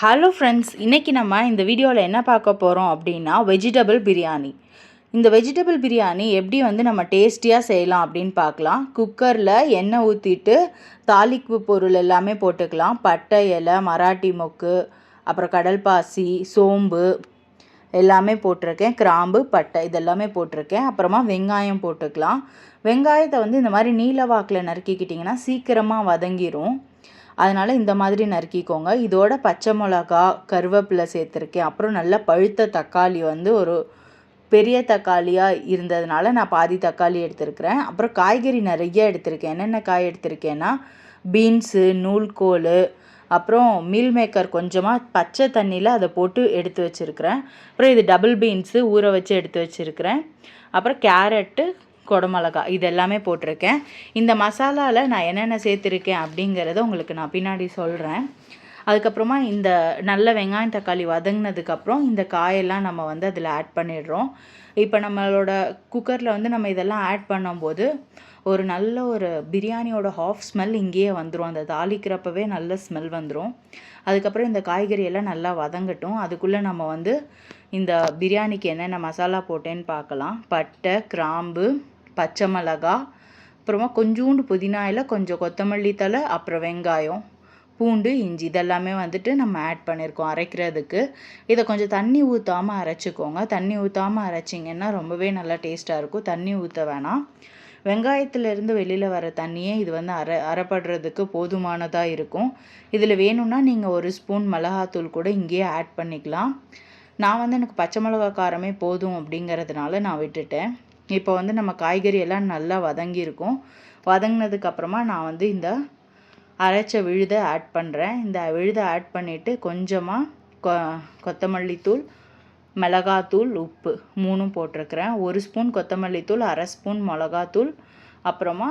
Hello friends, இன்றைக்கி நம்ம இந்த வீடியோவில் என்ன பார்க்க போகிறோம் அப்படின்னா வெஜிடபிள் பிரியாணி. இந்த வெஜிடபிள் பிரியாணி எப்படி நம்ம டேஸ்டியாக செய்யலாம் அப்படின்னு பார்க்கலாம். குக்கரில் எண்ணெய் ஊற்றிட்டு தாளிப்பு பொருள் எல்லாமே போட்டுக்கலாம். பட்டை இலை, மராட்டி மொக்கு, அப்புறம் கடல் பாசி, சோம்பு எல்லாமே போட்டிருக்கேன். கிராம்பு, பட்டை இதெல்லாமே போட்டிருக்கேன். அப்புறமா வெங்காயம் போட்டுக்கலாம். வெங்காயத்தை இந்த மாதிரி நீல வாக்கில் நறுக்கிக்கிட்டிங்கன்னா சீக்கிரமாக வதங்கிடும். அதனால் இந்த மாதிரி நறுக்கிக்கோங்க. இதோட பச்சை மிளகா, கருவேப்பிலை சேர்த்துருக்கேன். அப்புறம் நல்லா பழுத்த தக்காளி ஒரு பெரிய தக்காளியாக இருந்ததுனால நான் பாதி தக்காளி எடுத்துருக்கிறேன். அப்புறம் காய்கறி நிறைய எடுத்திருக்கேன். என்னென்ன காய் எடுத்திருக்கேன்னா பீன்ஸு, நூல்கோல், அப்புறம் மீல் மேக்கர் கொஞ்சமாக பச்சை தண்ணியில் அதை போட்டு எடுத்து வச்சுருக்கிறேன். அப்புறம் இது டபுள் பீன்ஸு ஊற வச்சு எடுத்து வச்சுருக்கிறேன். அப்புறம் கேரட்டு, குடமிளகா இது எல்லாமே போட்டிருக்கேன். இந்த மசாலாவில் நான் என்னென்ன சேர்த்துருக்கேன் அப்படிங்கிறத உங்களுக்கு நான் பின்னாடி சொல்கிறேன். அதுக்கப்புறமா இந்த நல்ல வெங்காயம் தக்காளி வதங்கினதுக்கப்புறம் இந்த காயெல்லாம் நம்ம அதில் ஆட் பண்ணிடுறோம். இப்போ நம்மளோட குக்கரில் நம்ம இதெல்லாம் ஆட் பண்ணும்போது ஒரு நல்ல ஒரு பிரியாணியோட ஹாஃப் ஸ்மெல் இங்கேயே வந்துடும். அந்த தாளிக்கிறப்பவே நல்ல ஸ்மெல் வந்துடும். அதுக்கப்புறம் இந்த காய்கறியெல்லாம் நல்லா வதங்கட்டும். அதுக்குள்ளே நம்ம இந்த பிரியாணிக்கு என்னென்ன மசாலா போட்டேன்னு பார்க்கலாம். பட்டை, கிராம்பு, பச்சை மிளகா, அப்புறமா கொஞ்சோண்டு புதினா இலை, கொஞ்சம் கொத்தமல்லி தழை, அப்புறம் வெங்காயம், பூண்டு, இஞ்சி இதெல்லாமே நம்ம ஆட் பண்ணியிருக்கோம் அரைக்கிறதுக்கு. இதை கொஞ்சம் தண்ணி ஊற்றாமல் அரைச்சிக்கோங்க. தண்ணி ஊற்றாமல் அரைச்சிங்கன்னா ரொம்பவே நல்லா டேஸ்ட்டாக இருக்கும். தண்ணி ஊற்ற வேணாம். வெங்காயத்துலேருந்து வெளியில் வர தண்ணியே இது அரைப்படுறதுக்கு போதுமானதாக இருக்கும். இதில் வேணும்னா நீங்கள் ஒரு ஸ்பூன் மிளகாத்தூள் கூட இங்கேயே ஆட் பண்ணிக்கலாம். நான் எனக்கு பச்சை மிளகா காரமே போதும் அப்படிங்கிறதுனால நான் விட்டுட்டேன். இப்போ நம்ம காய்கறி எல்லாம் நல்லா வதங்கியிருக்கும். வதங்கினதுக்கப்புறமா நான் இந்த அரைச்ச விழுதை ஆட் பண்ணுறேன். இந்த விழுதை ஆட் பண்ணிவிட்டு கொஞ்சமாக கொத்தமல்லி தூள், மிளகாத்தூள், உப்பு 3 போட்டிருக்கிறேன். 1 ஸ்பூன் கொத்தமல்லி தூள், 1/2 ஸ்பூன் மிளகாத்தூள், அப்புறமா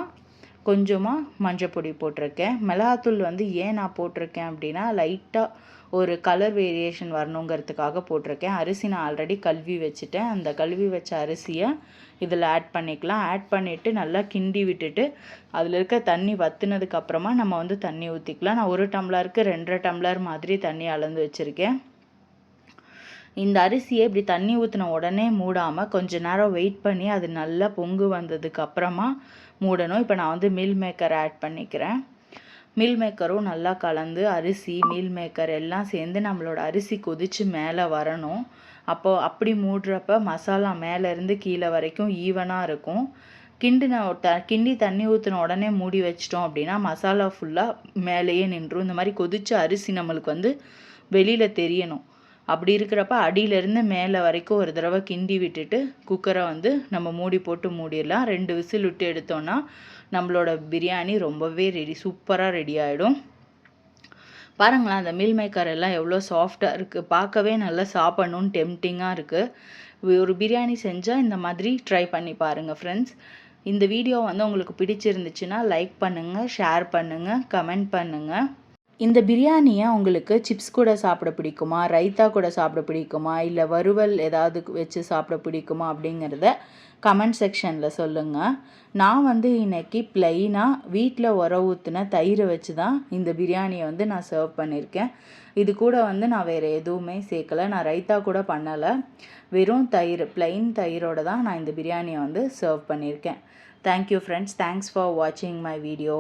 கொஞ்சமாக மஞ்சப்பொடி போட்டிருக்கேன். மிளகாத்தூள் ஏன் நான் போட்டிருக்கேன் அப்படின்னா லைட்டாக ஒரு கலர் வேரியேஷன் வரணுங்கிறதுக்காக போட்டிருக்கேன். அரிசி நான் ஆல்ரெடி கழுவி வச்சுட்டேன். அந்த கழுவி வச்ச அரிசியை இதில் ஆட் பண்ணிக்கலாம். ஆட் பண்ணிவிட்டு நல்லா கிண்டி விட்டுட்டு அதில் இருக்க தண்ணி வற்றுனதுக்கப்புறமா நம்ம தண்ணி ஊற்றிக்கலாம். நான் 1 டம்ளருக்கு 2.5 டம்ளர் மாதிரி தண்ணி அளந்து வச்சுருக்கேன். இந்த அரிசியை இப்படி தண்ணி ஊற்றின உடனே மூடாமல் கொஞ்ச நேரம் வெயிட் பண்ணி அது நல்லா பொங்கு வந்ததுக்கப்புறமா மூடணும். இப்போ நான் மீல் மேக்கர் ஆட் பண்ணிக்கிறேன். மீல் மேக்கரும் நல்லா கலந்து அரிசி, மீல் மேக்கர் எல்லாம் சேர்ந்து நம்மளோட அரிசி கொதித்து மேலே வரணும். அப்படி மூடுறப்ப மசாலா மேலேருந்து கீழே வரைக்கும் ஈவனாக இருக்கும். கிண்டி தண்ணி ஊற்றின உடனே மூடி வச்சிட்டோம் அப்படின்னா மசாலா ஃபுல்லாக மேலேயே நின்றும். இந்த மாதிரி கொதிச்ச அரிசி நம்மளுக்கு வெளியில் தெரியணும். அப்படி இருக்கிறப்ப அடியிலேருந்து மேலே வரைக்கும் ஒரு தடவை கிண்டி விட்டுட்டு குக்கரை நம்ம மூடி போட்டு மூடிடலாம். 2 விசில் விட்டு எடுத்தோன்னா நம்மளோட பிரியாணி ரொம்பவே சூப்பராக ரெடி ஆகிடும். பாருங்களேன், அந்த மீல் மேக்கர் எல்லாம் எவ்வளோ சாஃப்டாக இருக்குது. பார்க்கவே நல்லா சாப்பிடணுன்னு டெம்டிங்காக இருக்குது. ஒரு பிரியாணி செஞ்சால் இந்த மாதிரி ட்ரை பண்ணி பாருங்கள் ஃப்ரெண்ட்ஸ். இந்த வீடியோ உங்களுக்கு பிடிச்சிருந்துச்சுன்னா லைக் பண்ணுங்கள், ஷேர் பண்ணுங்கள், கமெண்ட் பண்ணுங்கள். இந்த பிரியாணியை உங்களுக்கு சிப்ஸ் கூட சாப்பிட பிடிக்குமா, ரைத்தா கூட சாப்பிட பிடிக்குமா, இல்லை வறுவல் ஏதாவது வச்சு சாப்பிட பிடிக்குமா அப்படிங்கிறத கமெண்ட் செக்ஷனில் சொல்லுங்கள். நான் இன்றைக்கி ப்ளைனாக வீட்டில் ஊற்றின தயிரை வச்சு தான் இந்த பிரியாணியை நான் சர்வ் பண்ணியிருக்கேன். இது கூட நான் வேறு எதுவுமே சேர்க்கலை. நான் ரைத்தா கூட பண்ணலை. வெறும் தயிர், ப்ளைன் தயிரோடு தான் நான் இந்த பிரியாணியை சர்வ் பண்ணியிருக்கேன். Thank you friends. தேங்க்ஸ் ஃபார் வாட்சிங் மை வீடியோ.